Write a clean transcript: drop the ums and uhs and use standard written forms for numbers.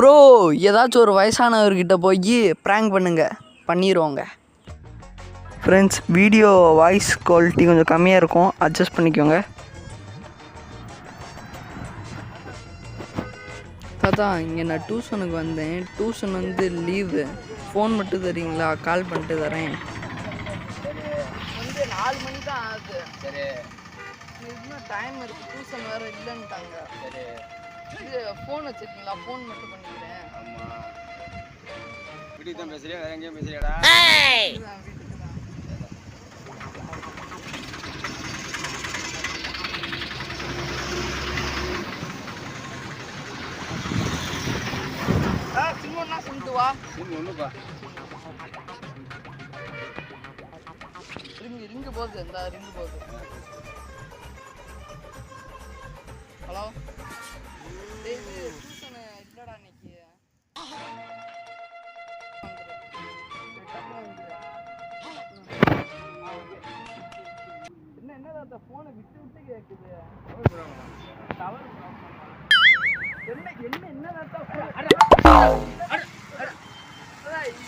Bro ஏதாச்சும் ஒரு வயசானவர்கிட்ட போய் ப்ராங்க் பண்ணிடுவோங்க. ஃப்ரெண்ட்ஸ், வீடியோ வாய்ஸ் குவாலிட்டி கொஞ்சம் கம்மியாக இருக்கும், அட்ஜஸ்ட் பண்ணிக்கோங்க. தாத்தா, இங்கே நான் டியூஷனுக்கு வந்தேன். Tuition leave. ஃபோன் மட்டும் தரீங்களா? கால் பண்ணிட்டு தரேன். 4 மணி தான் ஆகுது. சரி, இன்னும் டைம் இருக்குது. டியூஷன் வேறு இல்லைன்ட்டாங்க. சரி, இது ஃபோன் வச்சுருக்கீங்களா? ஃபோன் மட்டும் பண்ணிக்கிறேன். ஆமாம், வீட்டுக்கு தான் பேசுறியா? வேறு எங்கேயும் பேசுறியாடா? வீட்டுக்கு தான். சிம்மன்னா சொல்லிட்டு வா. சிம் ஒன்றுப்பா. ரிங்கு போகுது. இந்த ரிங்கு போகுது. ஹலோ, இது டியூஷனு இல்லைடா இன்னைக்கு. என்னடா ஃபோனை விட்டு விட்டு கேட்குது. Tower problem. என்னதான்